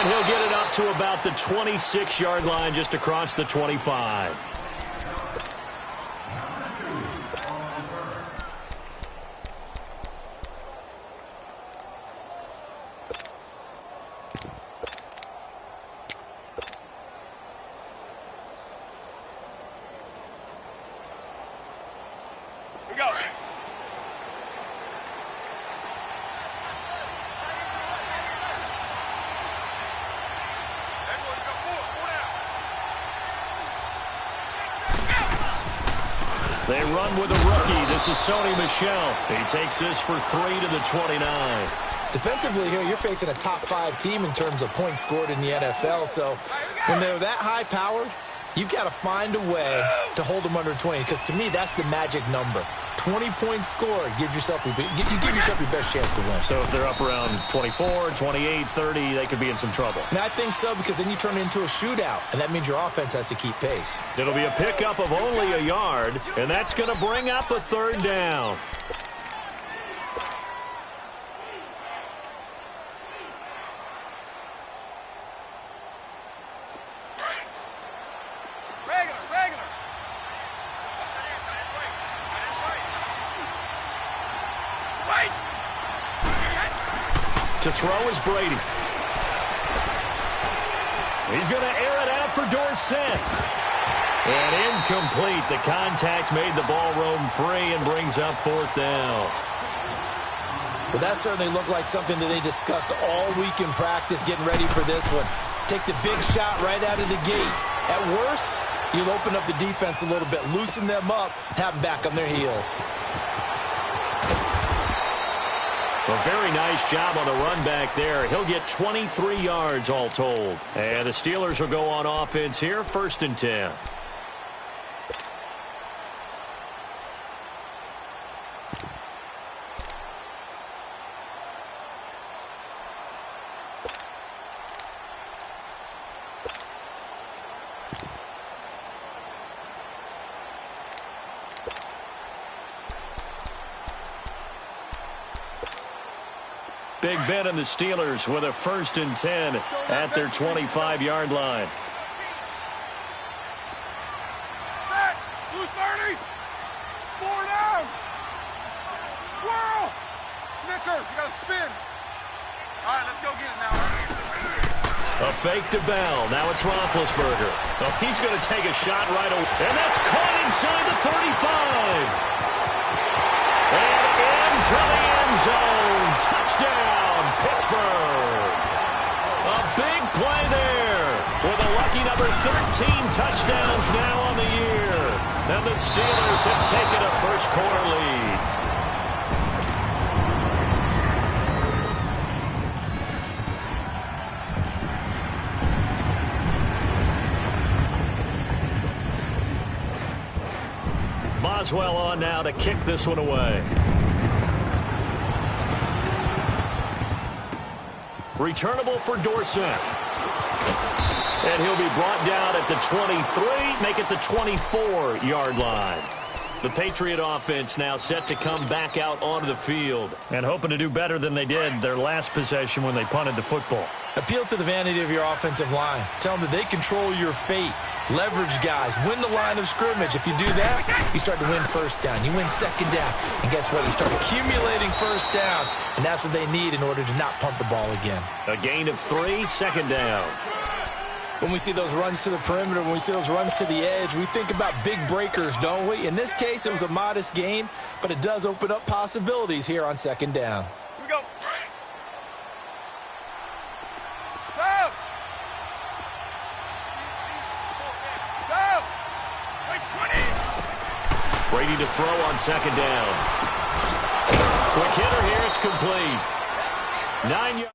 And he'll get it up to about the 26-yard line, just across the 25. They run with a rookie. This is Sony Michel. He takes this for 3 to the 29. Defensively here, you're facing a top-5 team in terms of points scored in the NFL. So when they're that high-powered, you've got to find a way to hold them under 20. Because to me, that's the magic number. 20-point score gives yourself your best chance to win. So if they're up around 24, 28, 30, they could be in some trouble. And I think so, because then you turn it into a shootout, and that means your offense has to keep pace. It'll be a pickup of only a yard, and that's going to bring up a third down. To throw is Brady. He's going to air it out for Dorsett. And incomplete. The contact made the ball roam free and brings up fourth down. Well, that certainly looked like something that they discussed all week in practice getting ready for this one. Take the big shot right out of the gate. At worst, you'll open up the defense a little bit, loosen them up, have them back on their heels. A very nice job on the run back there. He'll get 23 yards all told. And the Steelers will go on offense here, 1st and 10. Big Ben and the Steelers with a 1st and 10 at their 25-yard line. Set. 230. 4 down. Whirl. Snickers, you got to spin. All right, let's go get it now. A fake to Bell. Now it's Roethlisberger. Oh, he's going to take a shot right away. And that's caught inside the 35. And into the end zone. Touchdown, Pittsburgh. A big play there with a lucky number 13 touchdowns now on the year. And the Steelers have taken a first-quarter lead. Boswell on now to kick this one away. Returnable for Dorsett. And he'll be brought down at the 23, make it the 24-yard line. The Patriot offense now set to come back out onto the field and hoping to do better than they did their last possession when they punted the football. Appeal to the vanity of your offensive line. Tell them that they control your fate. Leverage guys. Win the line of scrimmage. If you do that, you start to win first down. You win second down. And guess what? You start accumulating first downs. And that's what they need in order to not punt the ball again. A gain of 3, second down. When we see those runs to the perimeter, when we see those runs to the edge, we think about big breakers, don't we? In this case, it was a modest gain, but it does open up possibilities here on second down. Here we go. Stop. Stop. Wait, 20. Brady to throw on second down. Quick hitter here, it's complete. 9 yards.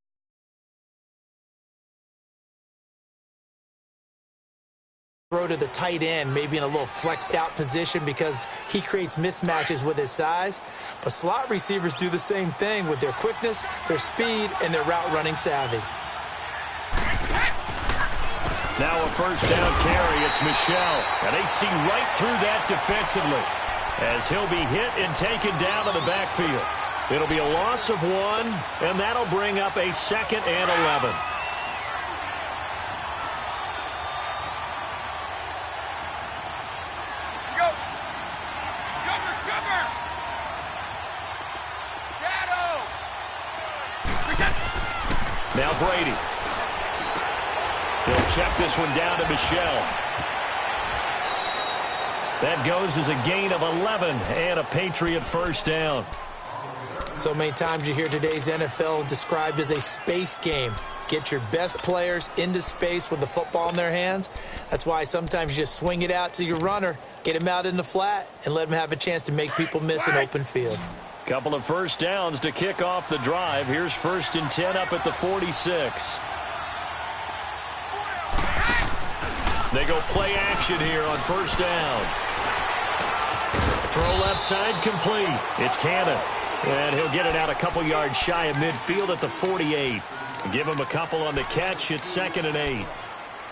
Throw to the tight end, maybe in a little flexed out position because he creates mismatches with his size. But slot receivers do the same thing with their quickness, their speed, and their route running savvy. Now a first down carry. It's Michel. And they see right through that defensively as he'll be hit and taken down to the backfield. It'll be a loss of 1, and that'll bring up a 2nd and 11. Now Brady. He'll check this one down to Michel. That goes as a gain of 11 and a Patriot first down. So many times you hear today's NFL described as a space game. Get your best players into space with the football in their hands. That's why sometimes you just swing it out to your runner, get him out in the flat, and let him have a chance to make people miss an open field. Couple of first downs to kick off the drive. Here's 1st and 10 up at the 46. They go play action here on first down. Throw left side complete. It's Cannon. And he'll get it out a couple yards shy of midfield at the 48. Give him a couple on the catch. It's 2nd and 8.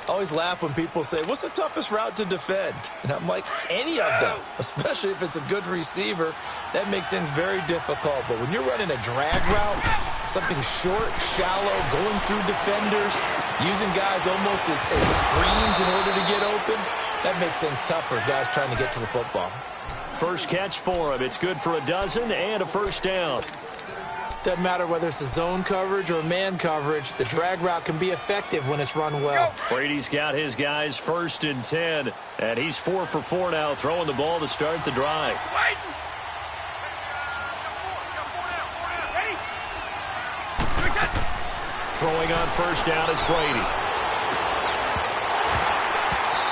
I always laugh when people say, what's the toughest route to defend? And I'm like, any of them, especially if it's a good receiver. That makes things very difficult. But when you're running a drag route, something short, shallow, going through defenders, using guys almost as screens in order to get open, that makes things tough for guys trying to get to the football. First catch for him. It's good for a dozen and a first down. Doesn't matter whether it's a zone coverage or man coverage, the drag route can be effective when it's run well. Brady's got his guys 1st and 10, and he's 4 for 4 now, throwing the ball to start the drive. Throwing on first down is Brady.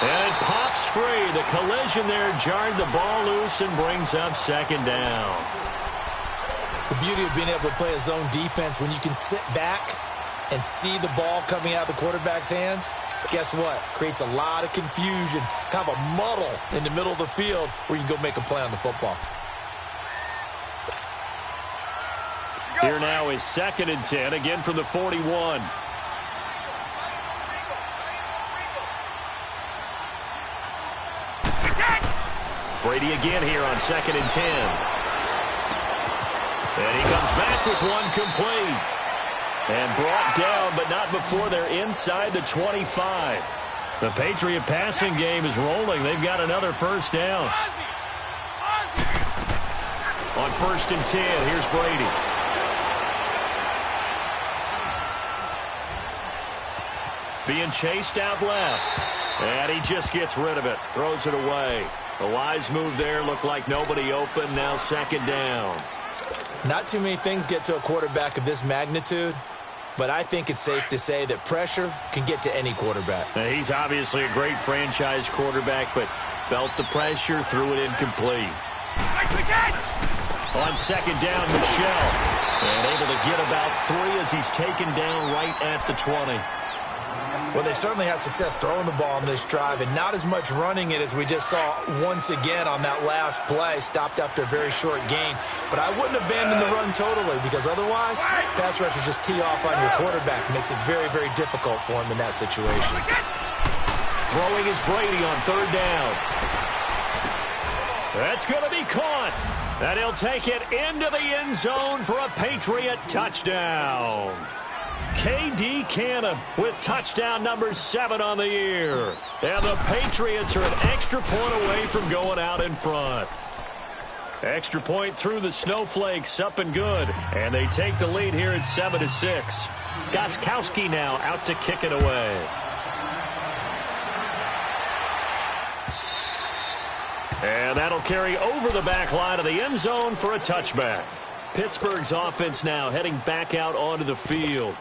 And it pops free. The collision there jarred the ball loose and brings up 2nd down. The beauty of being able to play a zone defense when you can sit back and see the ball coming out of the quarterback's hands, guess what? Creates a lot of confusion, kind of a muddle in the middle of the field where you can go make a play on the football. Here now is 2nd and 10, again from the 41. Brady again here on 2nd and 10. And he comes back with one complete. And brought down, but not before they're inside the 25. The Patriot passing game is rolling. They've got another first down. On 1st and 10, here's Brady. Being chased out left. And he just gets rid of it. Throws it away. The wise move there. Looked like nobody open. Now 2nd down. Not too many things get to a quarterback of this magnitude, but I think it's safe to say that pressure can get to any quarterback. Now, he's obviously a great franchise quarterback, but felt the pressure, threw it incomplete. On 2nd down, Michel. And able to get about 3 as he's taken down right at the 20. Well, they certainly had success throwing the ball on this drive and not as much running it as we just saw once again on that last play. Stopped after a very short gain. But I wouldn't abandon the run totally because otherwise, pass rushers just tee off on your quarterback. Makes it very, very difficult for him in that situation. Throwing is Brady on 3rd down. That's going to be caught. And he'll take it into the end zone for a Patriot touchdown. K.D. Cannon with touchdown number 7 on the year. And the Patriots are an extra point away from going out in front. Extra point through the snowflakes, up and good. And they take the lead here at 7-6. Gostkowski now out to kick it away. And that'll carry over the back line of the end zone for a touchback. Pittsburgh's offense now heading back out onto the field.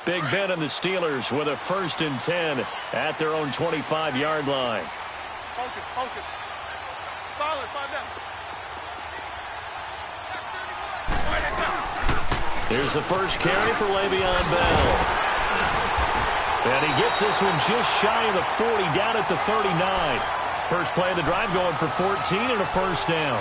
Big Ben and the Steelers with a 1st and 10 at their own 25-yard line. Focus, focus. Solid, 5 down. Here's the first carry for Le'Veon Bell. And he gets this one just shy of the 40, down at the 39. First play of the drive going for 14 and a first down.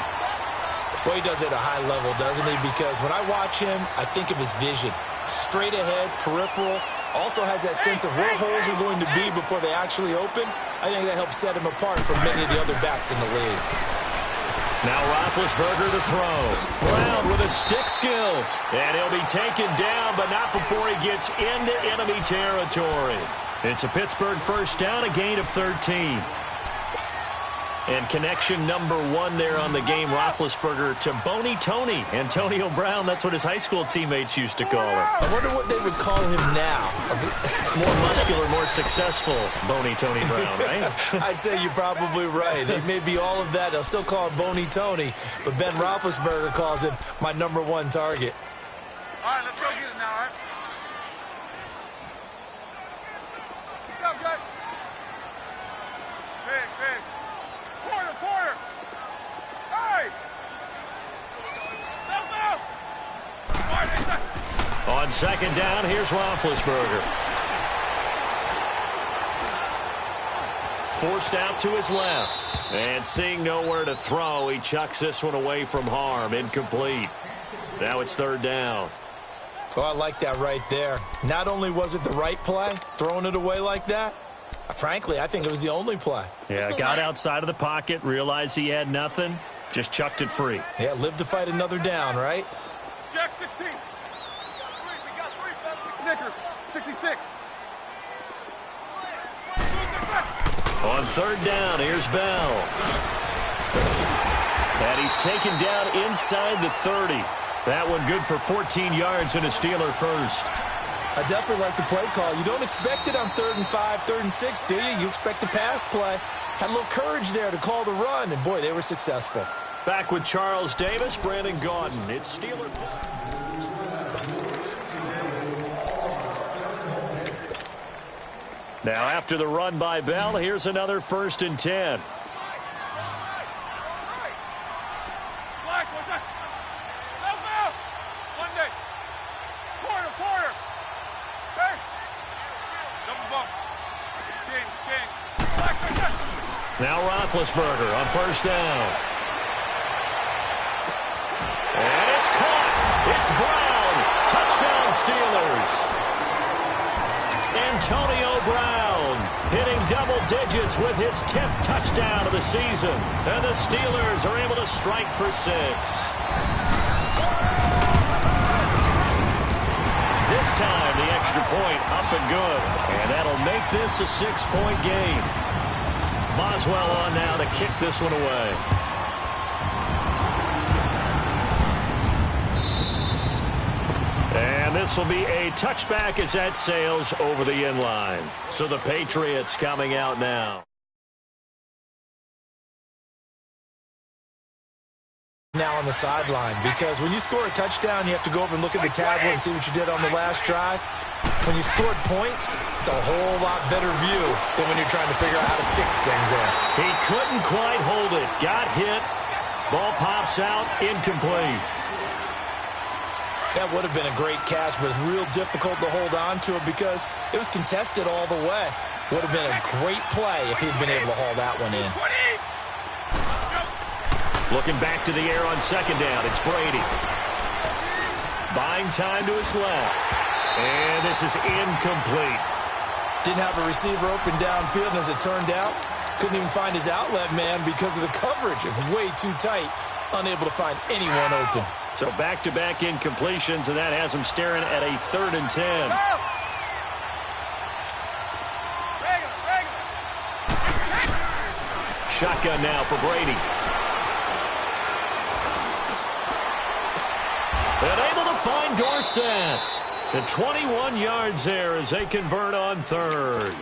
Boy, he does it at a high level, doesn't he? Because when I watch him, I think of his vision. Straight ahead, peripheral, also has that sense of where holes are going to be before they actually open. I think that helps set him apart from many of the other backs in the league. Now Roethlisberger to throw. Brown with his stick skills. And he'll be taken down, but not before he gets into enemy territory. It's a Pittsburgh first down, a gain of 13. And connection number 1 there on the game, Roethlisberger to Boney Tony. Antonio Brown, that's what his high school teammates used to call him. I wonder what they would call him now. More muscular, more successful Boney Tony Brown, right? I'd say you're probably right. They may be all of that. They'll still call him Boney Tony, but Ben Roethlisberger calls him my number 1 target. All right, let's go get it now, all right? Good job, guys. Big. Quarter. Hey! Stop now! On second down, here's Roethlisberger. Forced out to his left. And seeing nowhere to throw, he chucks this one away from harm. Incomplete. Now it's third down. Oh, I like that right there. Not only was it the right play, throwing it away like that, frankly, I think it was the only play. Yeah, got outside of the pocket, realized he had nothing, just chucked it free. Yeah, live to fight another down, right? Jack 16. We got three, fellas. Snickers, 66. On third down, here's Bell. And he's taken down inside the 30. That one good for 14 yards and a Steeler first. I definitely like the play call. You don't expect it on 3rd and 5, 3rd and 6, do you? You expect a pass play. Had a little courage there to call the run, and boy, they were successful. Back with Charles Davis, Brandon Gaudin. It's Steeler. Now after the run by Bell, here's another 1st and 10. Now Roethlisberger on 1st down. And it's caught. It's Brown. Touchdown Steelers. Antonio Brown hitting double digits with his 10th touchdown of the season. And the Steelers are able to strike for 6. This time the extra point up and good. And that'll make this a 6-point game. Boswell on now to kick this one away. And this will be a touchback as that sails over the end line. So the Patriots coming out now. Now on the sideline, because when you score a touchdown, you have to go over and look at the tablet and see what you did on the last drive. When you scored points, it's a whole lot better view than when you're trying to figure out how to fix things there. He couldn't quite hold it. Got hit. Ball pops out. Incomplete. That would have been a great catch, but it's real difficult to hold on to it because it was contested all the way. Would have been a great play if he'd been able to haul that one in. Looking back to the air on second down. It's Brady. Buying time to his left. And this is incomplete. Didn't have a receiver open downfield, and as it turned out, couldn't even find his outlet man because of the coverage. It was way too tight, unable to find anyone open. So back-to-back incompletions, and that has him staring at a 3rd and 10. Shotgun now for Brady. And able to find Dorsett. The 21 yards there as they convert on 3rd.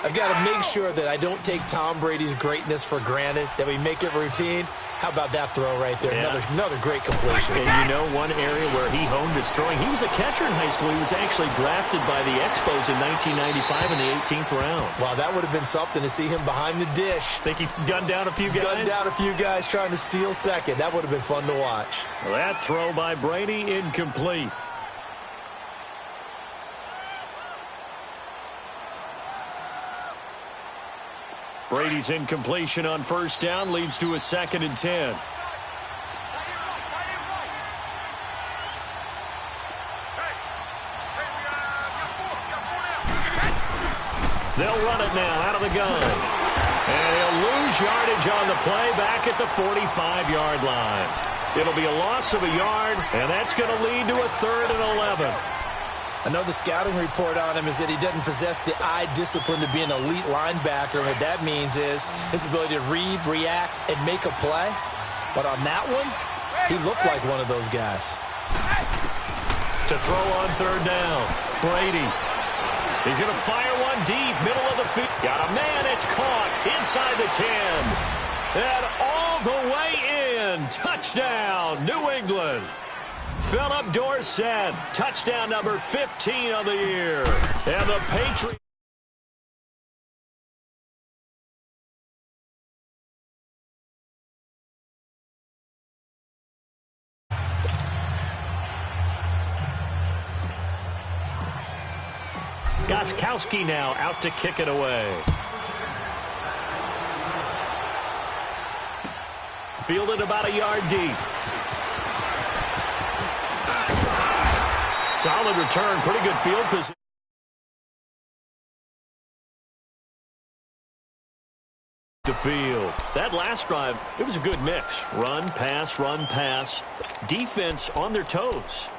I've got to make sure that I don't take Tom Brady's greatness for granted, that we make it routine. How about that throw right there? Yeah. Another great completion. And you know one area where he honed his throwing? He was a catcher in high school. He was actually drafted by the Expos in 1995 in the 18th round. Wow, that would have been something to see him behind the dish. Think he gunned down a few guys? Gunned down a few guys trying to steal second. That would have been fun to watch. Well, that throw by Brady, incomplete. Brady's incompletion on 1st down leads to a 2nd and 10. They'll run it now out of the gun. And he'll lose yardage on the play back at the 45-yard line. It'll be a loss of a yard, and that's going to lead to a 3rd and 11. I know the scouting report on him is that he doesn't possess the eye discipline to be an elite linebacker. What that means is his ability to read, react, and make a play. But on that one, he looked like one of those guys. To throw on third down, Brady. He's going to fire one deep, middle of the field. Got a man, it's caught inside the 10. And all the way in. Touchdown, New England. Philip Dorsett, touchdown number 15 of the year. And the Patriots. Gostkowski now out to kick it away. Fielded about a yard deep. Solid return, pretty good field position. The field. That last drive, it was a good mix. Run, pass, defense on their toes.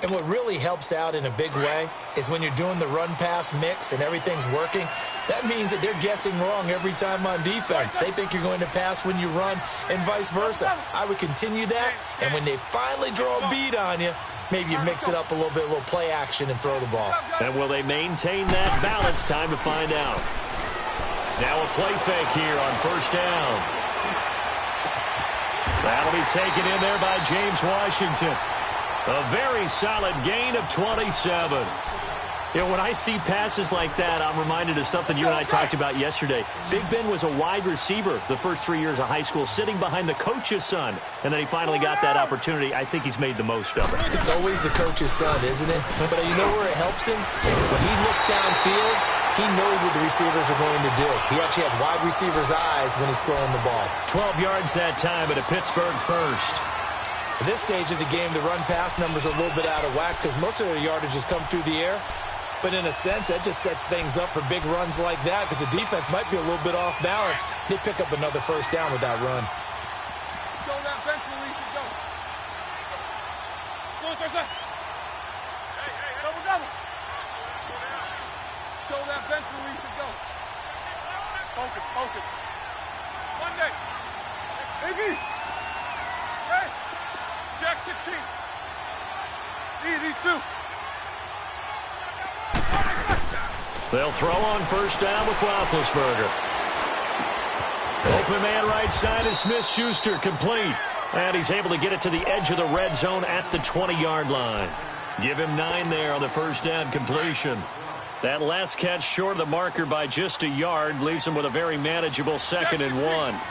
And what really helps out in a big way is when you're doing the run-pass mix and everything's working, that means that they're guessing wrong every time on defense. They think you're going to pass when you run and vice versa. I would continue that, and when they finally draw a beat on you, maybe you mix it up a little bit, a little play action, and throw the ball. And will they maintain that balance? Time to find out. Now a play fake here on first down. That'll be taken in there by James Washington. A very solid gain of 27. You know, when I see passes like that, I'm reminded of something you and I talked about yesterday. Big Ben was a wide receiver the first 3 years of high school, sitting behind the coach's son, and then he finally got that opportunity. I think he's made the most of it. It's always the coach's son, isn't it? But you know where it helps him? When he looks downfield, he knows what the receivers are going to do. He actually has wide receivers' eyes when he's throwing the ball. 12 yards that time at a Pittsburgh first. At this stage of the game, the run-pass numbers are a little bit out of whack because most of their yardage has come through the air. But in a sense, that just sets things up for big runs like that because the defense might be a little bit off balance. They pick up another first down with that run. Show that bench release and go. Go, Thursday. Hey, double. Show that bench release and go. Focus. Monday. AB. Hey. Jack 16. These two. They'll throw on first down with Roethlisberger. Open man right side is Smith-Schuster, complete. And he's able to get it to the edge of the red zone at the 20-yard line. Give him 9 there on the first down completion. That last catch short of the marker by just a yard leaves him with a very manageable 2nd and 1.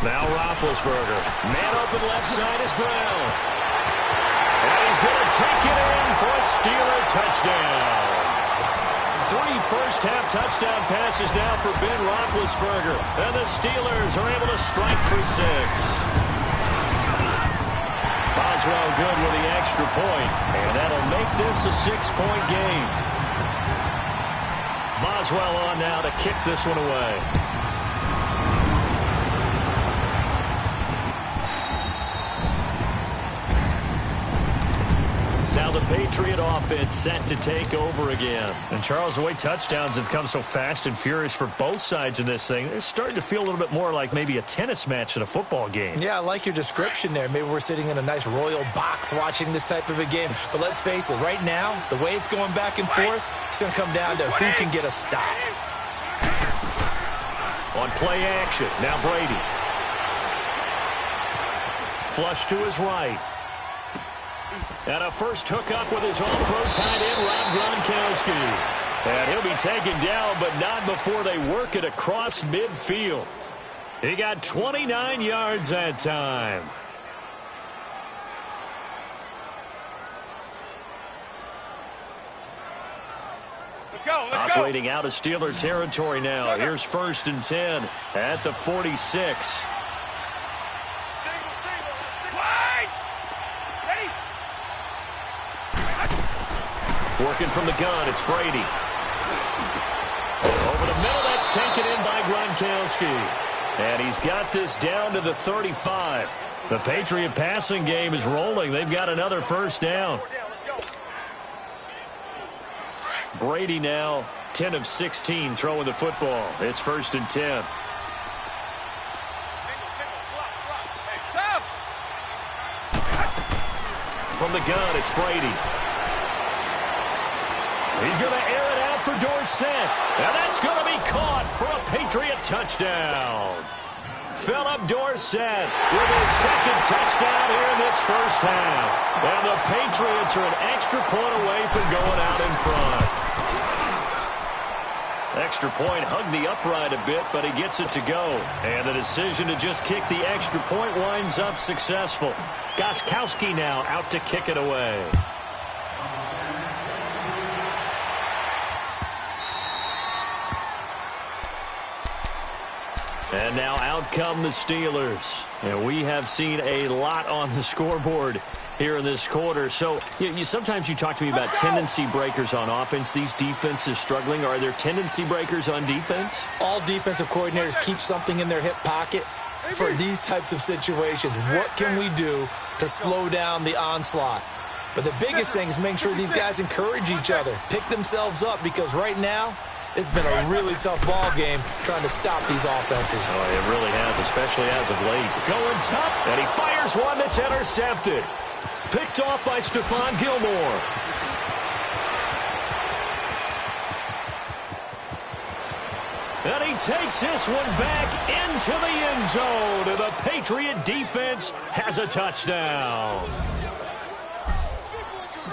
Now Roethlisberger. Man open left side is Brown. And he's going to take it in for a Steeler touchdown. 3 first-half touchdown passes now for Ben Roethlisberger. And the Steelers are able to strike for 6. Boswell good with the extra point. And that'll make this a 6-point game. Boswell on now to kick this one away. Now the Patriot offense set to take over again. And Charles, the way touchdowns have come so fast and furious for both sides in this thing, it's starting to feel a little bit more like maybe a tennis match in a football game. Yeah, I like your description there. Maybe we're sitting in a nice royal box watching this type of a game. But let's face it, right now, the way it's going back and forth, it's going to come down to who can get a stop. On play action, now Brady. Flush to his right. And a first hookup with his all-pro tight end, Rob Gronkowski. And he'll be taken down, but not before they work it across midfield. He got 29 yards that time. Let's go. Operating out of Steeler territory now. Here's 1st and 10 at the 46. Working from the gun, it's Brady. Over the middle, that's taken in by Gronkowski. And he's got this down to the 35. The Patriot passing game is rolling. They've got another first down. Brady now 10 of 16 throwing the football. It's 1st and 10. From the gun, it's Brady. He's going to air it out for Dorsett. And that's going to be caught for a Patriot touchdown. Philip Dorsett with his second touchdown here in this first half. And the Patriots are an extra point away from going out in front. Extra point hugged the upright a bit, but he gets it to go. And the decision to just kick the extra point winds up successful. Gostkowski now out to kick it away. And now out come the Steelers. And we have seen a lot on the scoreboard here in this quarter. So sometimes you talk to me about tendency breakers on offense. These defenses struggling. Are there tendency breakers on defense? All defensive coordinators keep something in their hip pocket for these types of situations. What can we do to slow down the onslaught? But the biggest thing is make sure these guys encourage each other, pick themselves up, because right now it's been a really tough ball game trying to stop these offenses. Oh, it really has, especially as of late. Going top, and he fires one that's intercepted. Picked off by Stephon Gilmore. And he takes this one back into the end zone. And the Patriot defense has a touchdown.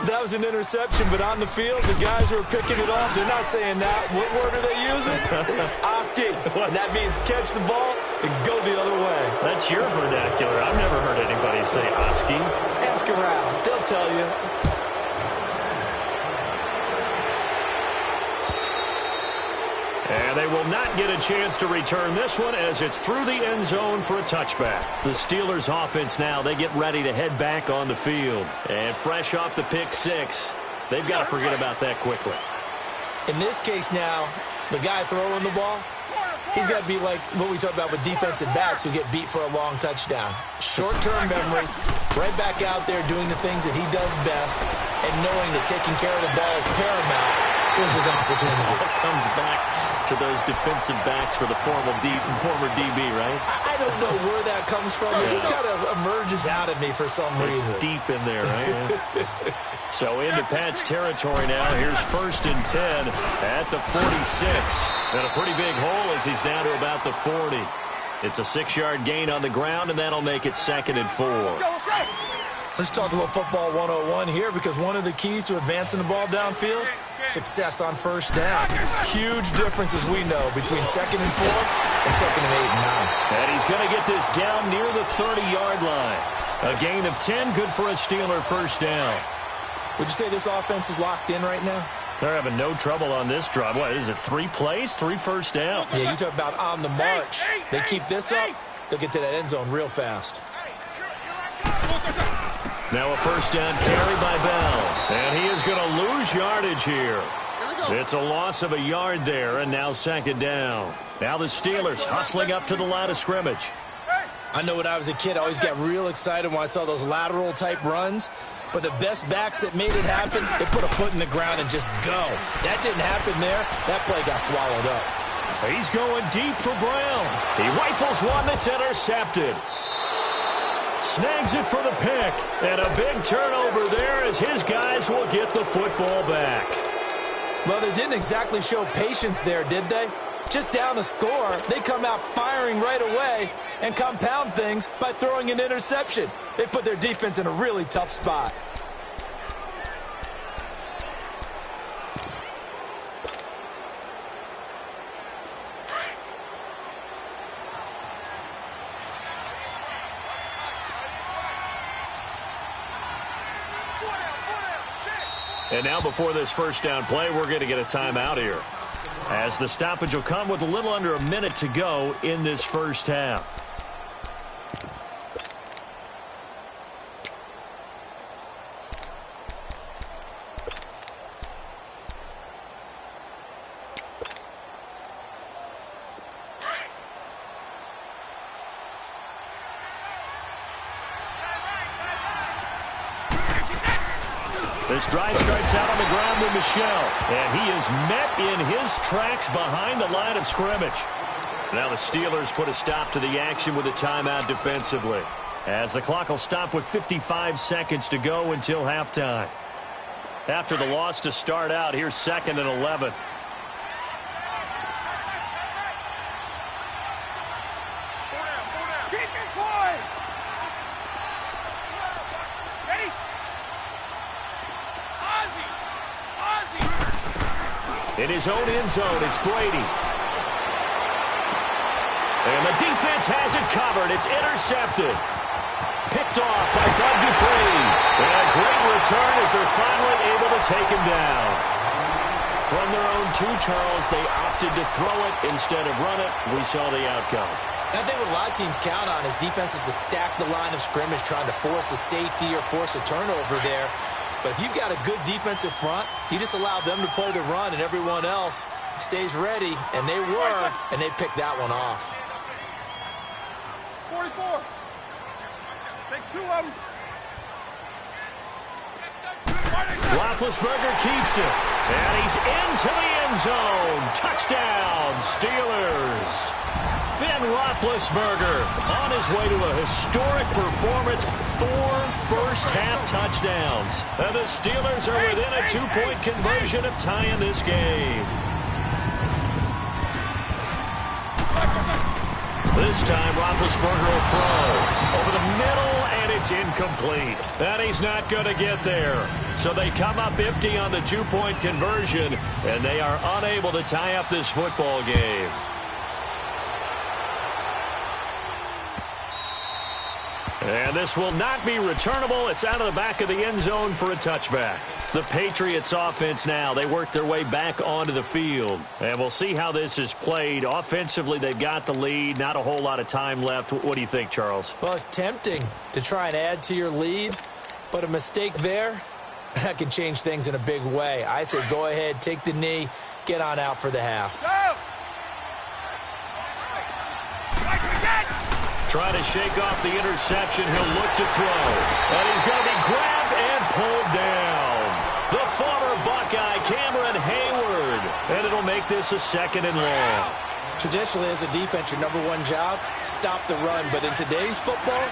That was an interception, but on the field, the guys who are picking it off, they're not saying that. What word are they using? It's Oski. And that means catch the ball and go the other way. That's your vernacular. I've never heard anybody say Oski. Ask around. They'll tell you. And they will not get a chance to return this one as it's through the end zone for a touchback. The Steelers offense now, they get ready to head back on the field. And fresh off the pick six, they've got to forget about that quickly. In this case now, the guy throwing the ball, he's got to be like what we talk about with defensive backs who get beat for a long touchdown. Short-term memory, right back out there doing the things that he does best, and knowing that taking care of the ball is paramount. Here's his opportunity. It comes back to those defensive backs for the former DB, right? I don't know where that comes from. It just kind of emerges out of me for some reason. It's deep in there, right? So into Pat's territory now. Here's 1st and 10 at the 46. And a pretty big hole as he's down to about the 40. It's a 6-yard gain on the ground, and that'll make it 2nd and 4. Let's talk a little football 101 here, because one of the keys to advancing the ball downfield, success on first down. Huge difference, as we know, between 2nd and 4 and 2nd and 8 and 9. And he's going to get this down near the 30-yard line. A gain of 10, good for a Steeler first down. Would you say this offense is locked in right now? They're having no trouble on this drive. What is it, 3 plays, 3 first downs? Yeah, you talk about on the march. They keep this up, they'll get to that end zone real fast. Now a first down carry by Bell. And he is going to lose yardage here. It's a loss of a yard there, and now 2nd down. Now the Steelers hustling up to the line of scrimmage. I know when I was a kid, I always got real excited when I saw those lateral-type runs. But the best backs that made it happen, they put a foot in the ground and just go. That didn't happen there. That play got swallowed up. He's going deep for Brown. He rifles one that's intercepted. Snags it for the pick. And a big turnover there as his guys will get the football back. Well, they didn't exactly show patience there, did they? Just down a score, they come out firing right away and compound things by throwing an interception. They put their defense in a really tough spot. And now before this first down play, we're going to get a timeout here, as the stoppage will come with a little under a minute to go in this first half. This drive starts out on the ground with Michel, and he is met in his tracks behind the line of scrimmage. Now the Steelers put a stop to the action with a timeout defensively, as the clock will stop with 55 seconds to go until halftime. After the loss to start out, here's 2nd and 11. In his own end zone, it's Brady. And the defense has it covered. It's intercepted. Picked off by Bud Dupree. And a great return as they're finally able to take him down. From their own 2, Charles, they opted to throw it instead of run it. We saw the outcome. And I think what a lot of teams count on is defenses to stack the line of scrimmage, trying to force a safety or force a turnover there. But if you've got a good defensive front, you just allow them to play the run, and everyone else stays ready, and they were, and they picked that one off. 44. Take 2 of them. Roethlisberger keeps it, and he's into the end zone. Touchdown, Steelers. Ben Roethlisberger on his way to a historic performance, 4 first-half touchdowns. And the Steelers are within a 2-point conversion of tying this game. This time, Roethlisberger will throw over the middle, and it's incomplete. And he's not going to get there. So they come up empty on the 2-point conversion, and they are unable to tie up this football game. And this will not be returnable. It's out of the back of the end zone for a touchback. The Patriots offense now, they work their way back onto the field. And we'll see how this is played. Offensively, they've got the lead. Not a whole lot of time left. What do you think, Charles? Well, it's tempting to try and add to your lead, but a mistake there, that can change things in a big way. I say go ahead, take the knee, get on out for the half. Go! Trying to shake off the interception. He'll look to throw. And he's going to be grabbed and pulled down. The former Buckeye, Cameron Hayward. And it'll make this a 2nd and long. Traditionally, as a defense, your #1 job, stop the run. But in today's football,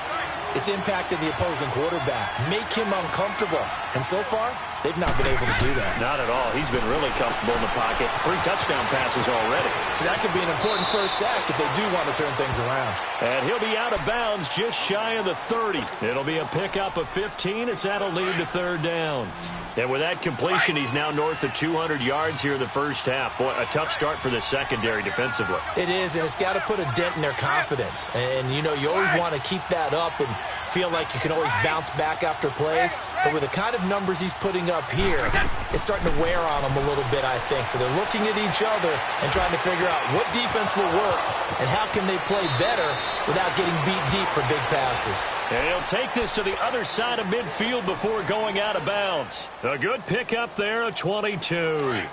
it's impacting the opposing quarterback. Make him uncomfortable. And so far, they've not been able to do that. Not at all. He's been really comfortable in the pocket. 3 touchdown passes already. So that could be an important first sack if they do want to turn things around. And he'll be out of bounds just shy of the 30. It'll be a pickup of 15 as that'll lead to 3rd down. And with that completion, he's now north of 200 yards here in the first half. Boy, a tough start for the secondary defensively. It is, and it's got to put a dent in their confidence. And, you know, you always want to keep that up and feel like you can always bounce back after plays. But with the kind of numbers he's putting up here, it's starting to wear on them a little bit, I think. So they're looking at each other and trying to figure out what defense will work and how can they play better without getting beat deep for big passes. And he'll take this to the other side of midfield before going out of bounds. A good pickup there, a 22.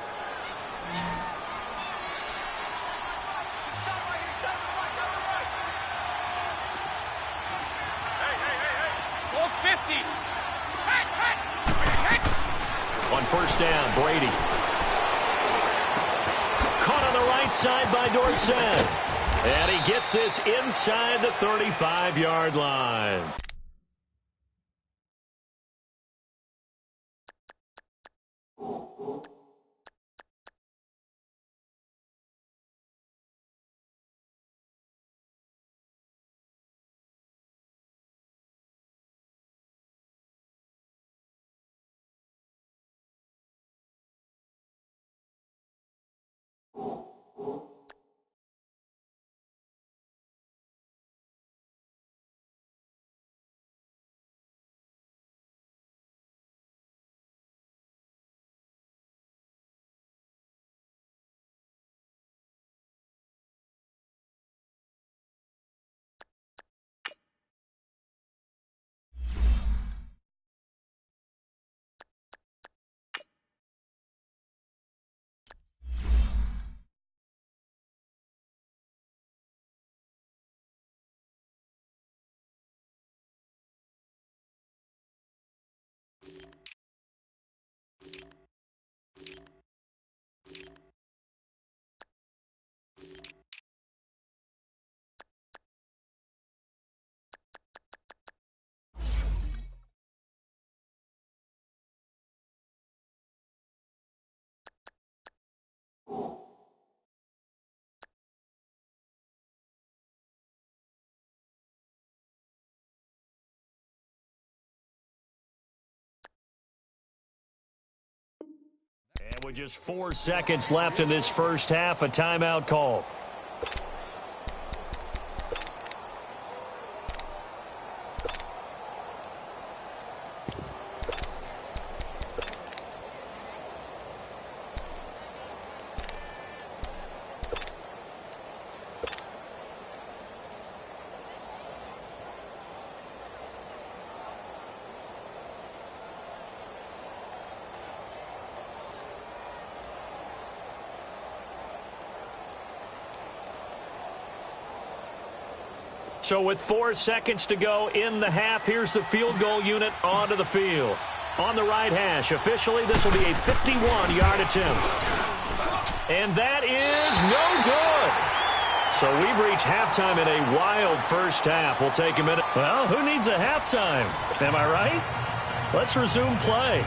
On 1st down, Brady. Caught on the right side by Dorsett. And he gets this inside the 35-yard line. And with just 4 seconds left in this first half, a timeout call. So with 4 seconds to go in the half, here's the field goal unit onto the field. On the right hash, officially this will be a 51-yard attempt. And that is no good. So we've reached halftime in a wild first half. We'll take a minute. Well, who needs a halftime? Am I right? Let's resume play.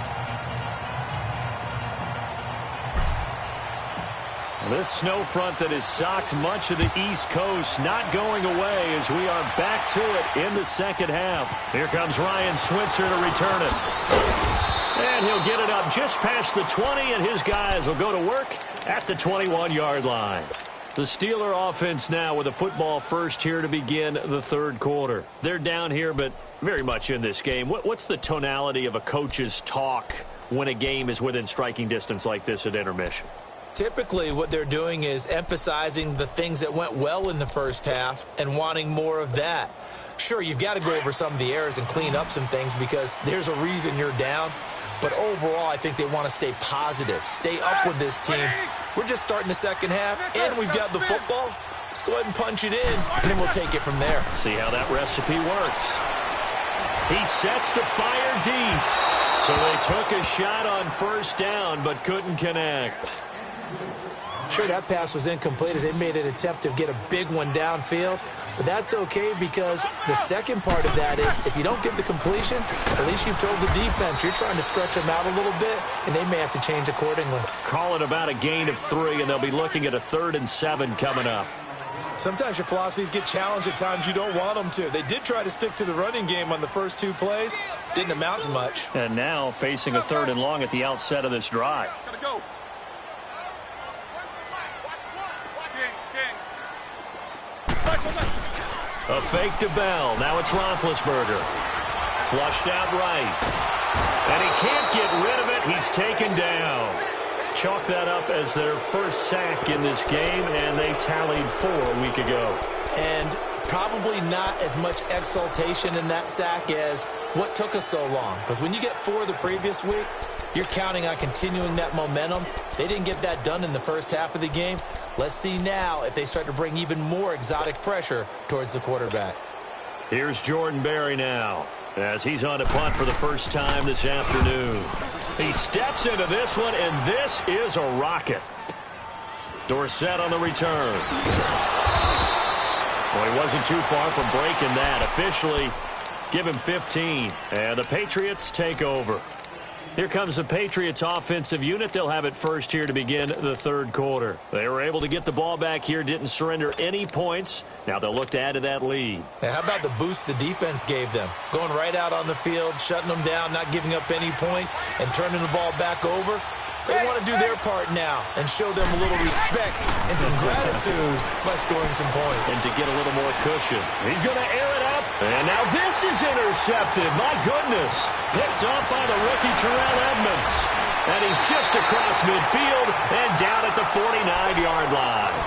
This snow front that has socked much of the East Coast not going away as we are back to it in the second half. Here comes Ryan Switzer to return it. And he'll get it up just past the 20, and his guys will go to work at the 21-yard line. The Steeler offense now with a football first here to begin the third quarter. They're down here, but very much in this game. What's the tonality of a coach's talk when a game is within striking distance like this at intermission? Typically, what they're doing is emphasizing the things that went well in the first half and wanting more of that. Sure, you've got to go over some of the errors and clean up some things because there's a reason you're down. But overall, I think they want to stay positive, stay up with this team. We're just starting the second half, and we've got the football. Let's go ahead and punch it in, and then we'll take it from there. See how that recipe works. He sets to fire deep. So they took a shot on first down, but couldn't connect. Sure, that pass was incomplete as they made an attempt to get a big one downfield. But that's okay because the second part of that is if you don't get the completion, at least you've told the defense you're trying to stretch them out a little bit, and they may have to change accordingly. Call it about a gain of 3, and they'll be looking at a 3rd and 7 coming up. Sometimes your philosophies get challenged at times you don't want them to. They did try to stick to the running game on the first 2 plays. Didn't amount to much. And now facing a 3rd and long at the outset of this drive. Gotta go. A fake to Bell. Now it's Roethlisberger. Flushed out right. And he can't get rid of it. He's taken down. Chalk that up as their first sack in this game, and they tallied 4 a week ago. And probably not as much exultation in that sack as what took us so long. Because when you get 4 the previous week, you're counting on continuing that momentum. They didn't get that done in the first half of the game. Let's see now if they start to bring even more exotic pressure towards the quarterback. Here's Jordan Berry now as he's on a punt for the first time this afternoon. He steps into this one, and this is a rocket. Dorsett on the return. Well, he wasn't too far from breaking that. Officially, give him 15. And the Patriots take over. Here comes the Patriots offensive unit. They'll have it first here to begin the third quarter. They were able to get the ball back here, didn't surrender any points. Now they'll look to add to that lead. Now, how about the boost the defense gave them? Going right out on the field, shutting them down, not giving up any points, and turning the ball back over. They want to do their part now and show them a little respect and some gratitude by scoring some points. And to get a little more cushion. He's going to air it out. And now this is intercepted. My goodness. Picked off by the rookie Terrell Edmonds. And he's just across midfield and down at the 49-yard line.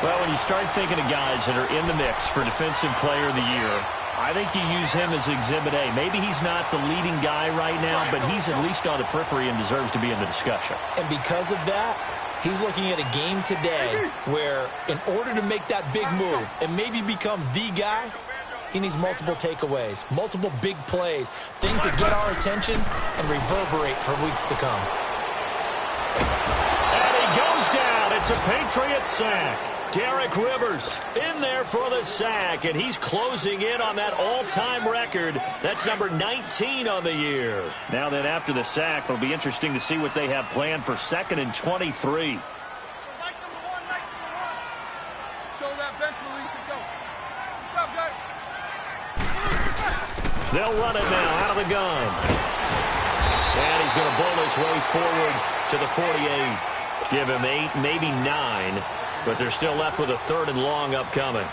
Well, when you start thinking of guys that are in the mix for Defensive Player of the Year, I think you use him as Exhibit A. Maybe he's not the leading guy right now, but he's at least on the periphery and deserves to be in the discussion. And because of that, he's looking at a game today where in order to make that big move and maybe become the guy, he needs multiple takeaways, multiple big plays, things that get our attention and reverberate for weeks to come. And he goes down. It's a Patriots sack. Derek Rivers in there for the sack, and he's closing in on that all-time record. That's number 19 on the year. Now then, after the sack, it'll be interesting to see what they have planned for 2nd and 23. Show that bench release and go. Stop, guys. They'll run it now out of the gun. And he's going to bull his way forward to the 48. Give him 8, maybe 9, but they're still left with a 3rd and long upcoming.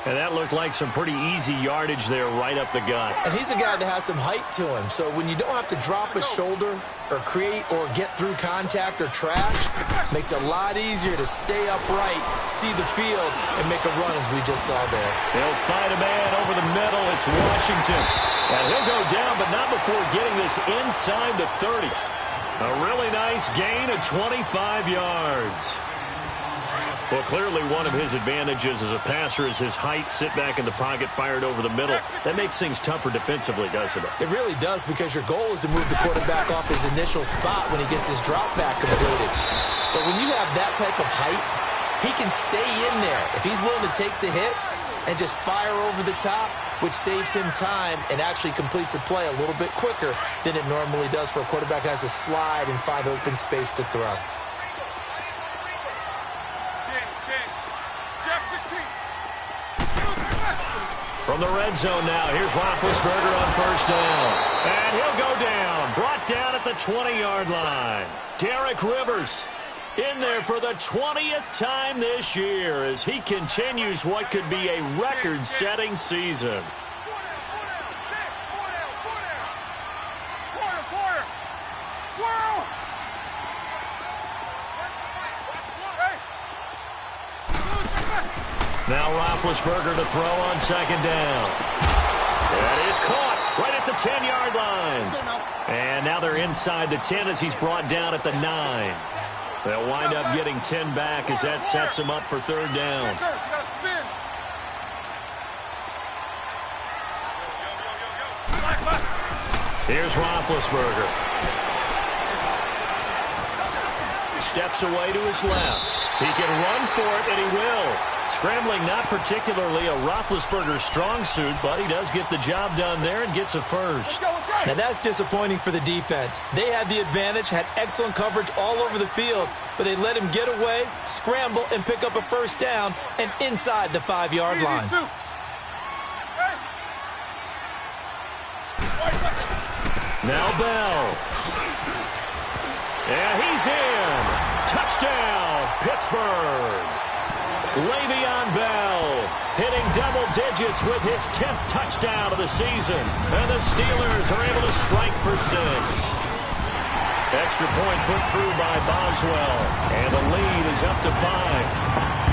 And that looked like some pretty easy yardage there right up the gut. And he's a guy that has some height to him. So when you don't have to drop a shoulder or create or get through contact or trash, makes it a lot easier to stay upright, see the field, and make a run as we just saw there. They'll find a man over the middle. It's Washington. And he'll go down, but not before getting this inside the 30. A really nice gain of 25 yards. Well, clearly one of his advantages as a passer is his height. Sit back in the pocket, fired over the middle. That makes things tougher defensively, doesn't it? It really does, because your goal is to move the quarterback off his initial spot when he gets his drop back completed. But when you have that type of height, he can stay in there if he's willing to take the hits and just fire over the top, which saves him time and actually completes a play a little bit quicker than it normally does for a quarterback who has to slide and find open space to throw. From the red zone now, here's Roethlisberger on 1st down. And he'll go down, brought down at the 20-yard line. Derek Rivers in there for the 20th time this year as he continues what could be a record-setting season. Now Roethlisberger to throw on 2nd down. That is caught right at the 10-yard line. And now they're inside the 10 as he's brought down at the 9. They'll wind up getting 10 back as that sets him up for 3rd down. Here's Roethlisberger. Steps away to his left. He can run for it, and he will. Scrambling, not particularly a Roethlisberger strong suit, but he does get the job done there and gets a first. Now that's disappointing for the defense. They had the advantage, had excellent coverage all over the field, but they let him get away, scramble, and pick up a 1st down and inside the 5-yard line. Now Bell. And he's in. Touchdown, Pittsburgh. Le'Veon Bell hitting double digits with his 10th touchdown of the season. And the Steelers are able to strike for 6. Extra point put through by Boswell. And the lead is up to 5.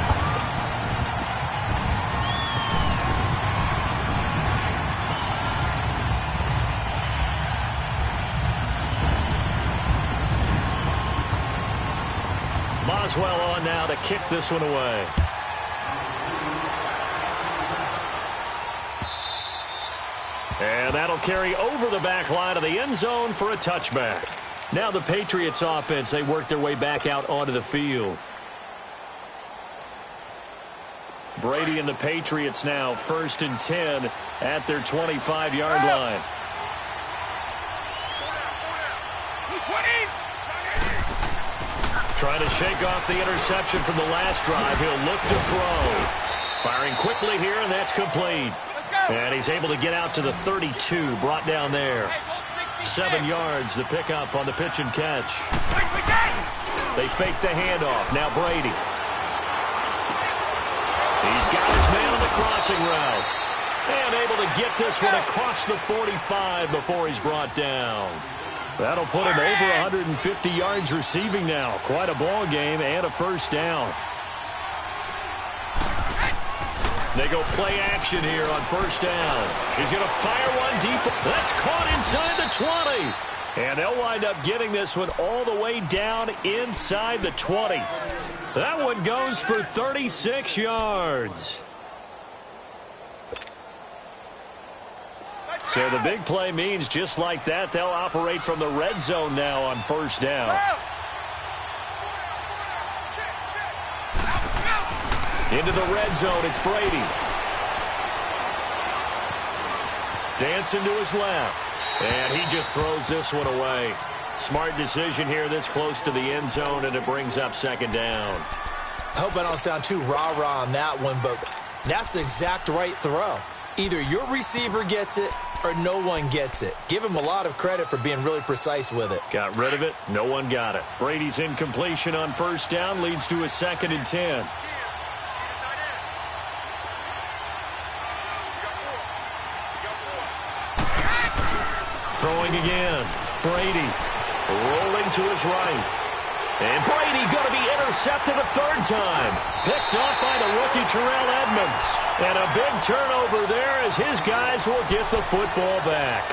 Boswell on now to kick this one away. And that'll carry over the back line of the end zone for a touchback. Now the Patriots offense, they work their way back out onto the field. Brady and the Patriots now 1st and 10 at their 25-yard line. Trying to shake off the interception from the last drive. He'll look to throw. Firing quickly here, and that's complete. And he's able to get out to the 32, brought down there. 7 yards, the pickup on the pitch and catch. They fake the handoff. Now Brady. He's got his man on the crossing route. And able to get this one across the 45 before he's brought down. That'll put him over 150 yards receiving now. Quite a ball game and a 1st down. They go play action here on 1st down. He's going to fire one deep. That's caught inside the 20. And they'll wind up getting this one all the way down inside the 20. That one goes for 36 yards. So the big play means just like that, they'll operate from the red zone now on 1st down. Into the red zone, it's Brady. Dancing to his left. And he just throws this one away. Smart decision here this close to the end zone, and it brings up 2nd down. I hope I don't sound too rah-rah on that one, but that's the exact right throw. Either your receiver gets it or no one gets it. Give him a lot of credit for being really precise with it. Got rid of it. No one got it. Brady's incompletion on first down leads to a 2nd and 10. Throwing again. Brady rolling to his right. And Brady going to be intercepted a 3rd time. Picked off by the rookie Terrell Edmonds. And a big turnover there as his guys will get the football back.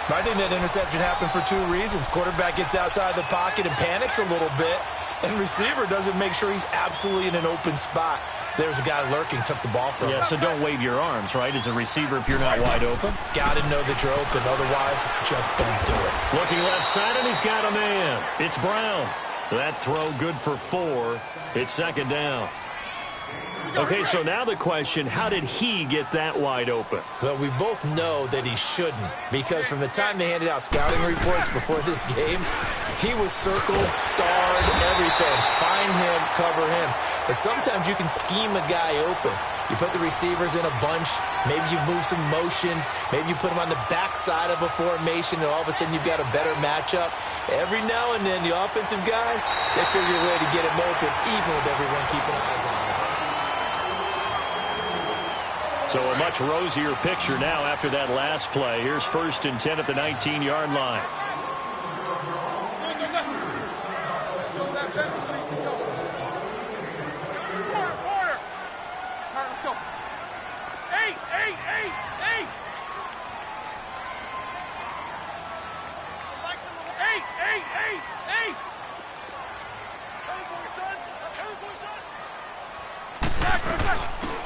I think that interception happened for 2 reasons. Quarterback gets outside the pocket and panics a little bit. And receiver doesn't make sure he's absolutely in an open spot. So there's a guy lurking, took the ball from him. Yeah, so don't wave your arms, right, as a receiver if you're not wide open. Got to know that you're open. Otherwise, just don't do it. Looking left side, and he's got a man. It's Brown. That throw good for 4. It's 2nd down. Okay, so now the question, how did he get that wide open? Well, we both know that he shouldn't, because from the time they handed out scouting reports before this game, he was circled, starred, everything. Find him, cover him. But sometimes you can scheme a guy open. You put the receivers in a bunch. Maybe you move some motion. Maybe you put them on the backside of a formation, and all of a sudden you've got a better matchup. Every now and then, the offensive guys, they figure a way to get him open, even with everyone keeping eyes on him. So a much rosier picture now after that last play. Here's 1st and 10 at the 19-yard line.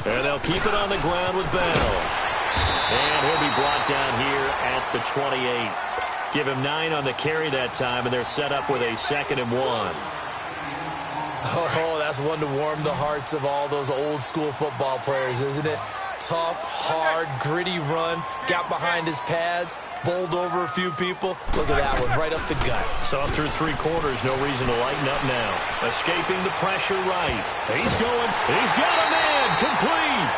And they'll keep it on the ground with Bell. And he'll be brought down here at the 28. Give him 9 on the carry that time, and they're set up with a 2nd and 1. Oh, that's one to warm the hearts of all those old school football players, isn't it? Tough, hard, gritty run, got behind his pads, bowled over a few people. Look at that one, right up the gut. Saw through 3 quarters, no reason to lighten up now. Escaping the pressure right. He's going, he's got a man, complete.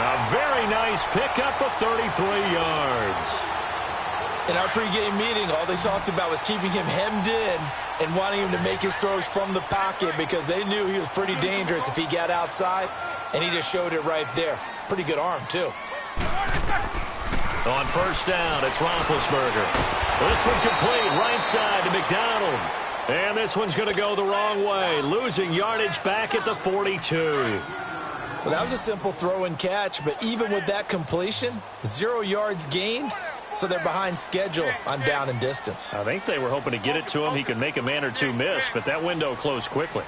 A very nice pickup of 33 yards. In our pregame meeting, all they talked about was keeping him hemmed in and wanting him to make his throws from the pocket because they knew he was pretty dangerous if he got outside, and he just showed it right there. Pretty good arm, too. On first down, it's Roethlisberger. This one complete, right side to McDonald. And this one's going to go the wrong way, losing yardage back at the 42. Well, that was a simple throw and catch, but even with that completion, 0 yards gained, so they're behind schedule on down and distance. I think they were hoping to get it to him. He could make a man or two miss, but that window closed quickly.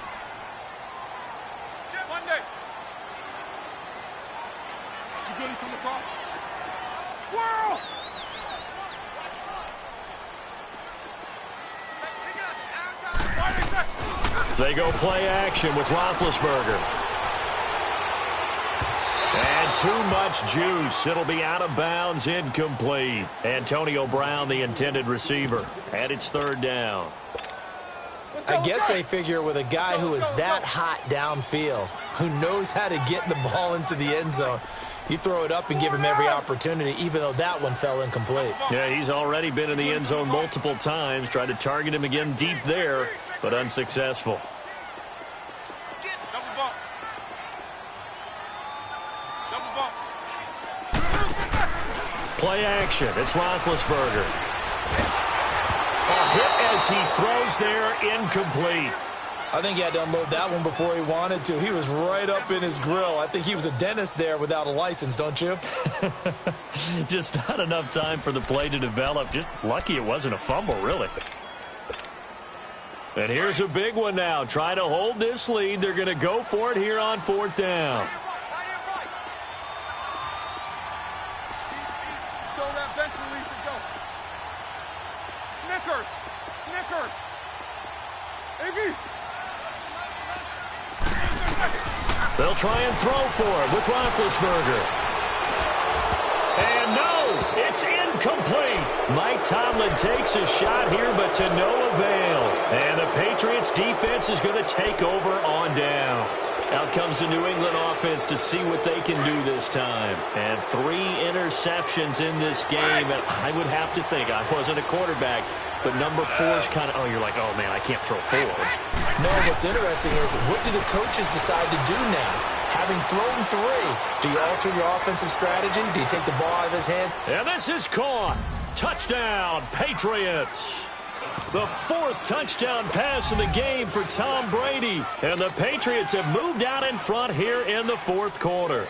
They go play action with Roethlisberger. And too much juice. It'll be out of bounds, incomplete. Antonio Brown, the intended receiver. And it's 3rd down. I guess they figure with a guy who is that hot downfield, who knows how to get the ball into the end zone, you throw it up and give him every opportunity, even though that one fell incomplete. Yeah, he's already been in the end zone multiple times. Tried to target him again deep there, but unsuccessful. Play action. It's Roethlisberger. A hit as he throws there, incomplete. I think he had to unload that one before he wanted to. He was right up in his grill. I think he was a dentist there without a license, don't you? Just not enough time for the play to develop. Just lucky it wasn't a fumble, really. And here's a big one now. Trying to hold this lead. They're going to go for it here on 4th down. Show that bench release and go. Snickers. Snickers. AB. They'll try and throw for it with Roethlisberger. And no, it's incomplete. Mike Tomlin takes a shot here, but to no avail. And the Patriots defense is going to take over on downs. Out comes the New England offense to see what they can do this time. And 3 interceptions in this game. And I would have to think, I wasn't a quarterback, but number 4 is kind of, oh, you're like, oh, man, I can't throw 4. No, what's interesting is, what do the coaches decide to do now? Having thrown 3, do you alter your offensive strategy? Do you take the ball out of his hands? And this is caught. Touchdown, Patriots. The 4th touchdown pass in the game for Tom Brady. And the Patriots have moved out in front here in the 4th quarter.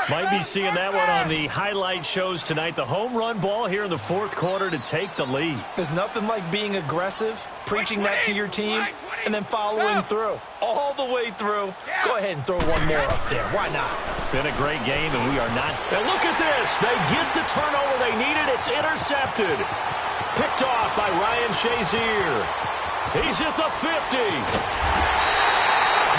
Might be seeing that one on the highlight shows tonight. The home run ball here in the 4th quarter to take the lead. There's nothing like being aggressive, preaching that to your team, and then following through. All the way through. Go ahead and throw one more up there. Why not? Been a great game, and we are not. And look at this. They get the turnover they needed. It's intercepted. Picked off by Ryan Shazier. He's at the 50. Do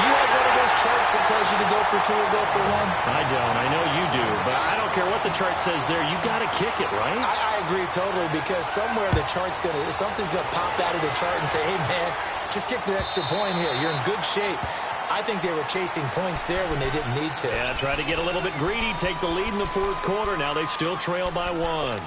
you have one of those charts that tells you to go for 2 or go for 1? I don't. I know you do. But I don't care what the chart says there. You got to kick it, right? I agree totally, because somewhere the chart's going to, something's going to pop out of the chart and say, hey, man, just kick the extra point here. You're in good shape. I think they were chasing points there when they didn't need to. Yeah, try to get a little bit greedy, take the lead in the 4th quarter. Now they still trail by 1.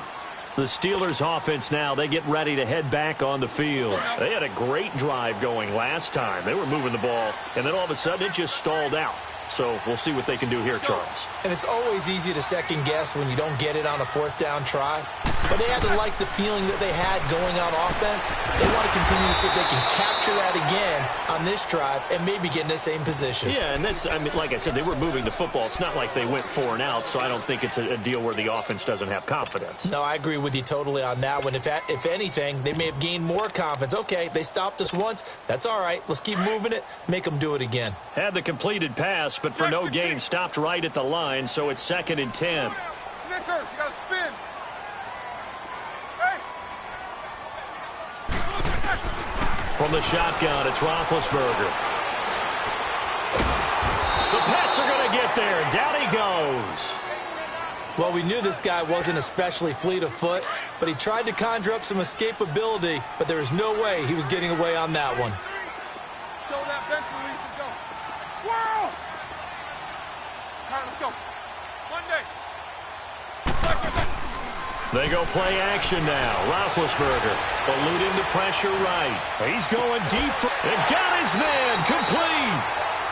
The Steelers offense now, they get ready to head back on the field. They had a great drive going last time. They were moving the ball, and then all of a sudden it just stalled out. So we'll see what they can do here, Charles. And it's always easy to second guess when you don't get it on a 4th down try. But they had to like the feeling that they had going on offense. They want to continue to see if they can capture that again on this drive and maybe get in the same position. Yeah, and that's, I mean, like I said, they were moving the football. It's not like they went 4 and out, so I don't think it's a deal where the offense doesn't have confidence. No, I agree with you totally on that one. If anything, they may have gained more confidence. Okay, they stopped us once. That's all right. Let's keep moving it. Make them do it again. Had the completed pass, but for no gain, stopped right at the line, so it's 2nd and 10. Snickers, you got to spin. From the shotgun, it's Roethlisberger. The Pats are going to get there. Down he goes. Well, we knew this guy wasn't especially fleet of foot, but he tried to conjure up some escapability, but there was no way he was getting away on that one. Show that bench release and go. Squirrel! All right, let's go. Monday. They go play action now. Roethlisberger eluding the pressure right. He's going deep for and got his man complete.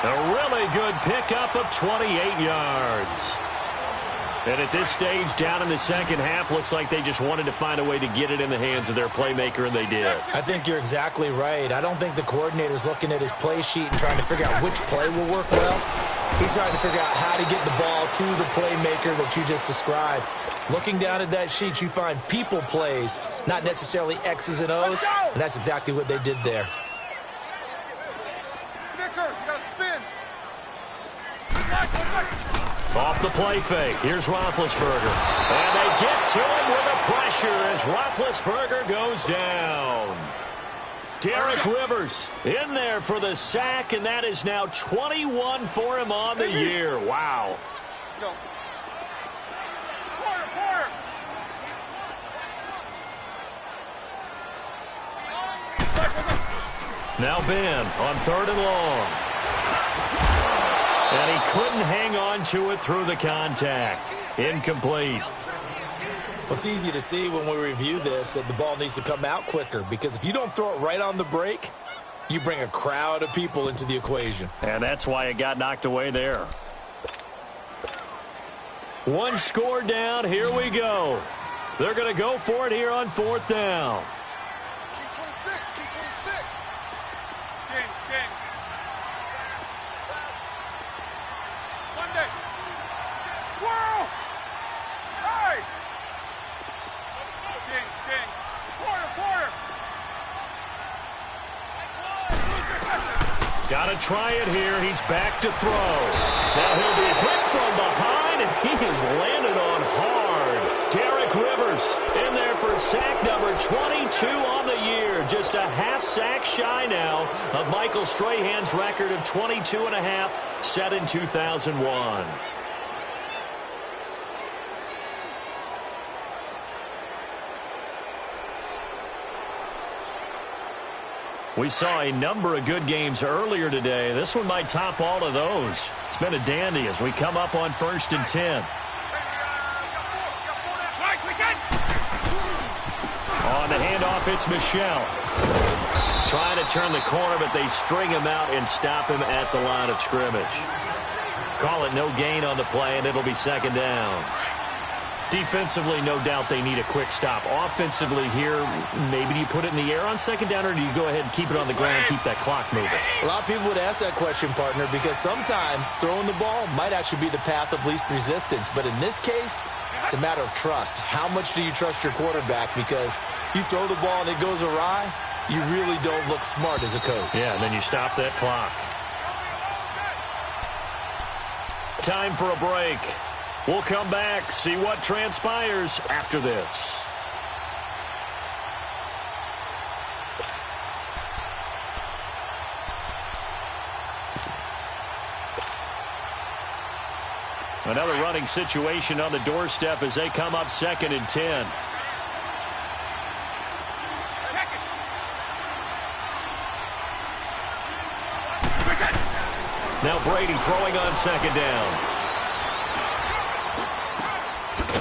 A really good pickup of 28 yards. And at this stage, down in the second half, looks like they just wanted to find a way to get it in the hands of their playmaker, and they did. I think you're exactly right. I don't think the coordinator's looking at his play sheet and trying to figure out which play will work well. He's trying to figure out how to get the ball to the playmaker that you just described. Looking down at that sheet, you find people plays, not necessarily X's and O's, and that's exactly what they did there. Snickers, you got to spin. Off the play fake. Here's Roethlisberger. And they get to him with the pressure as Roethlisberger goes down. Derek Rivers in there for the sack, and that is now 21 for him on the year. Wow. Go. Porter. Now Ben on 3rd and long. And he couldn't hang on to it through the contact. Incomplete. Well, it's easy to see when we review this that the ball needs to come out quicker, because if you don't throw it right on the break, you bring a crowd of people into the equation. And that's why it got knocked away there. 1 score down. Here we go. They're going to go for it here on 4th down. Key 26. King. Monday. Squirrel. Hey. King. Porter. Got to try it here. He's back to throw. Now he'll be hit from behind, and he has landed on hard. Derek Rivers in there for sack number 22 on the year. Just a half sack shy now of Michael Strahan's record of 22.5 set in 2001. We saw a number of good games earlier today. This one might top all of those. It's been a dandy as we come up on 1st and 10. On the handoff, it's Michelle. Trying to turn the corner, but they string him out and stop him at the line of scrimmage. Call it no gain on the play, and it'll be 2nd down. Defensively, no doubt they need a quick stop. Offensively here, maybe do you put it in the air on 2nd down, or do you go ahead and keep it on the ground, keep that clock moving? A lot of people would ask that question, partner, because sometimes throwing the ball might actually be the path of least resistance. But in this case, it's a matter of trust. How much do you trust your quarterback? Because you throw the ball and it goes awry, you really don't look smart as a coach. Yeah, and then you stop that clock. Time for a break. We'll come back, see what transpires after this. Another running situation on the doorstep as they come up 2nd and 10. Now Brady throwing on 2nd down.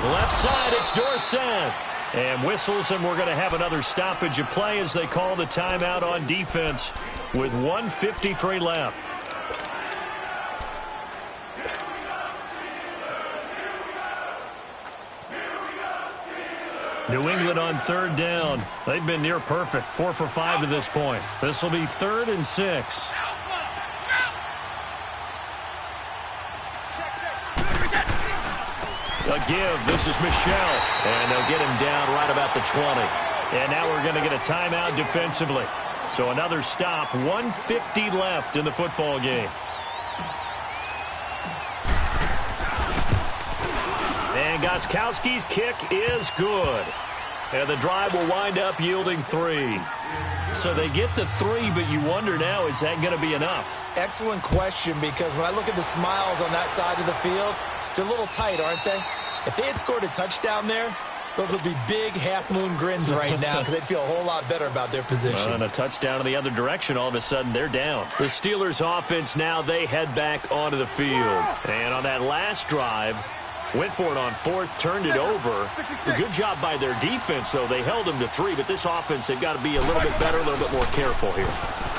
Left side, it's Dorsett. And whistles, and we're going to have another stoppage of play as they call the timeout on defense with 1:53 left. New England on 3rd down. They've been near perfect, 4 for 5 to this point. This will be 3rd and 6. A give. This is Michelle. And they'll get him down right about the 20. And now we're going to get a timeout defensively. So another stop. 1:50 left in the football game. And Gostkowski's kick is good. And the drive will wind up yielding 3. So they get the 3, but you wonder now, is that going to be enough? Excellent question, because when I look at the smiles on that side of the field, they're a little tight, aren't they? If they had scored a touchdown there, those would be big half-moon grins right now because they'd feel a whole lot better about their position. And a touchdown in the other direction, all of a sudden they're down. The Steelers offense now, they head back onto the field. And on that last drive, went for it on 4th, turned it over. A good job by their defense, though. They held them to 3, but this offense, they've got to be a little bit better, a little bit more careful here.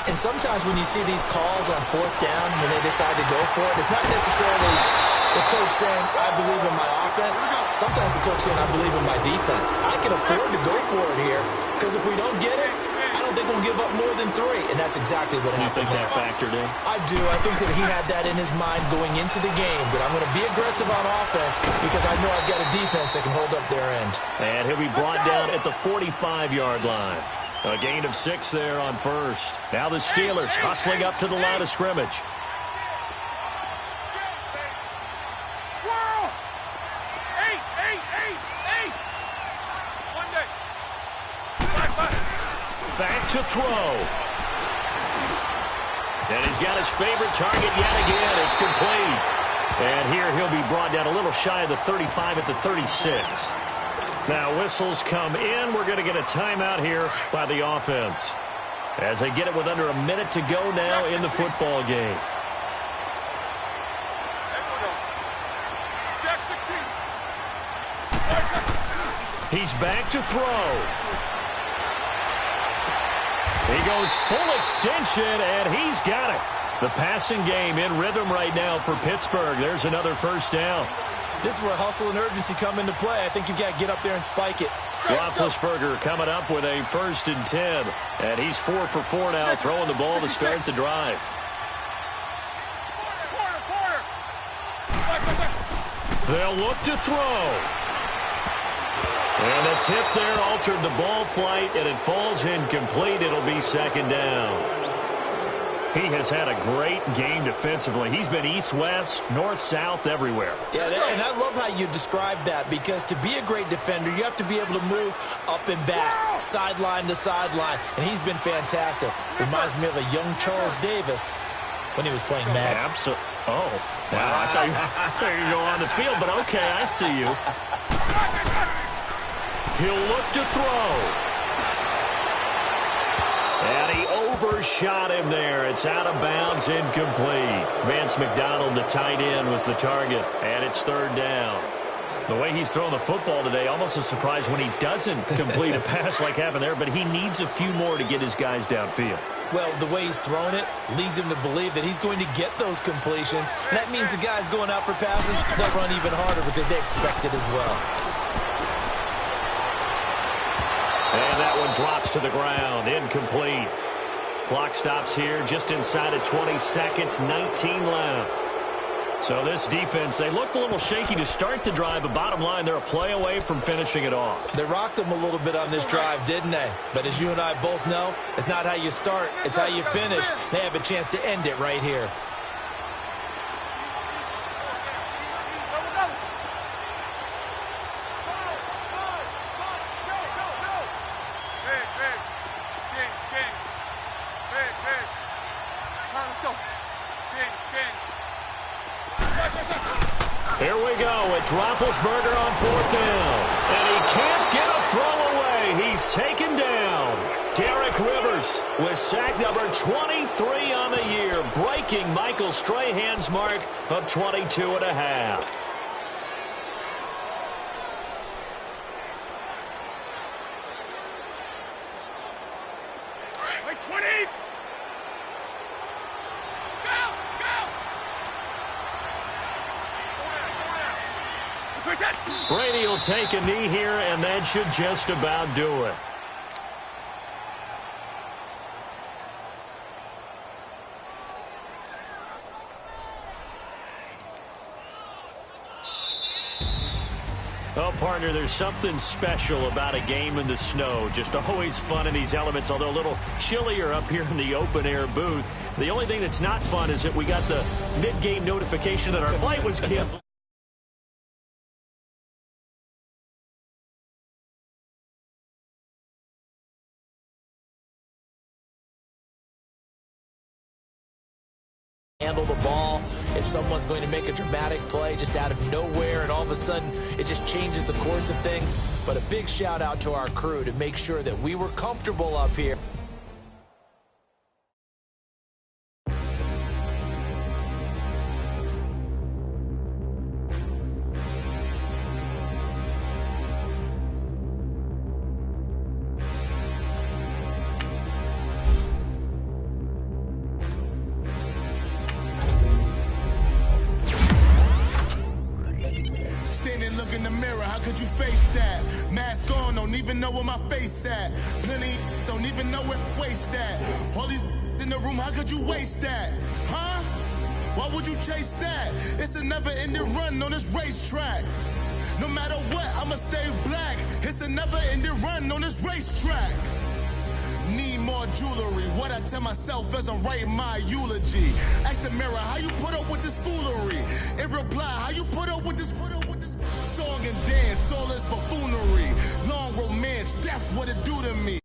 And sometimes when you see these calls on 4th down, when they decide to go for it, it's not necessarily the coach saying, I believe in my offense. Sometimes the coach saying, I believe in my defense. I can afford to go for it here, because if we don't get it, I don't think we'll give up more than 3. And that's exactly what happened. You think that factored in? I do. I think that he had that in his mind going into the game, that I'm going to be aggressive on offense because I know I've got a defense that can hold up their end. And he'll be brought down at the 45-yard line. A gain of 6 there on 1st. Now the Steelers hustling up to the line of scrimmage. Back to throw. And he's got his favorite target yet again. It's complete. And here he'll be brought down a little shy of the 35 at the 36. Now whistles come in. We're going to get a timeout here by the offense as they get it with under a minute to go now in the football game. He's back to throw. He goes full extension, and he's got it. The passing game in rhythm right now for Pittsburgh. There's another 1st down. This is where hustle and urgency come into play. I think you've got to get up there and spike it. Roethlisberger coming up with a 1st and 10. And he's 4 for 4 now, throwing the ball to start the drive. They'll look to throw. And a tip there altered the ball flight, and it falls incomplete. It'll be 2nd down. He has had a great game defensively. He's been east-west, north-south, everywhere. Yeah, and I love how you describe that, because to be a great defender, you have to be able to move up and back, sideline to sideline, and he's been fantastic. Reminds me of a young Charles Davis when he was playing Madden. Absolutely. Oh, wow. I thought you were going on the field, but okay, I see you. He'll look to throw. And he overshot him there. It's out of bounds, incomplete. Vance McDonald, the tight end, was the target, and it's third down. The way he's throwing the football today, almost a surprise when he doesn't complete a pass like happened there, but he needs a few more to get his guys downfield. Well, the way he's thrown it leads him to believe that he's going to get those completions. And that means the guys going out for passes, they'll run even harder because they expect it as well. And that one drops to the ground, incomplete. Clock stops here just inside of 20 seconds, 19 left. So this defense, they looked a little shaky to start the drive, but bottom line, they're a play away from finishing it off. They rocked them a little bit on this drive, didn't they? But as you and I both know, it's not how you start, it's how you finish. They have a chance to end it right here. Here we go. It's Roethlisberger on fourth down. And he can't get a throw away. He's taken down. Derek Rivers with sack number 23 on the year, breaking Michael Strahan's mark of 22 and a half. Like 20! Brady will take a knee here, and that should just about do it. Oh, partner, there's something special about a game in the snow. Just always fun in these elements, although a little chillier up here in the open-air booth. The only thing that's not fun is that we got the mid-game notification that our flight was canceled. Handle the ball. If someone's going to make a dramatic play just out of nowhere and all of a sudden it just changes the course of things. But a big shout out to our crew to make sure that we were comfortable up here. In the mirror, how could you face that? Mask on, don't even know where my face at. Plenty don't even know where waste at. All these in the room, how could you waste that? Huh? Why would you chase that? It's a never-ending run on this racetrack. No matter what, I'ma stay black. It's a never-ending run on this racetrack. Need more jewelry. What I tell myself as I'm writing my eulogy. Ask the mirror, how you put up with this foolery? It reply, how you put up with this song and dance, all this buffoonery. Long romance, death, what it do to me.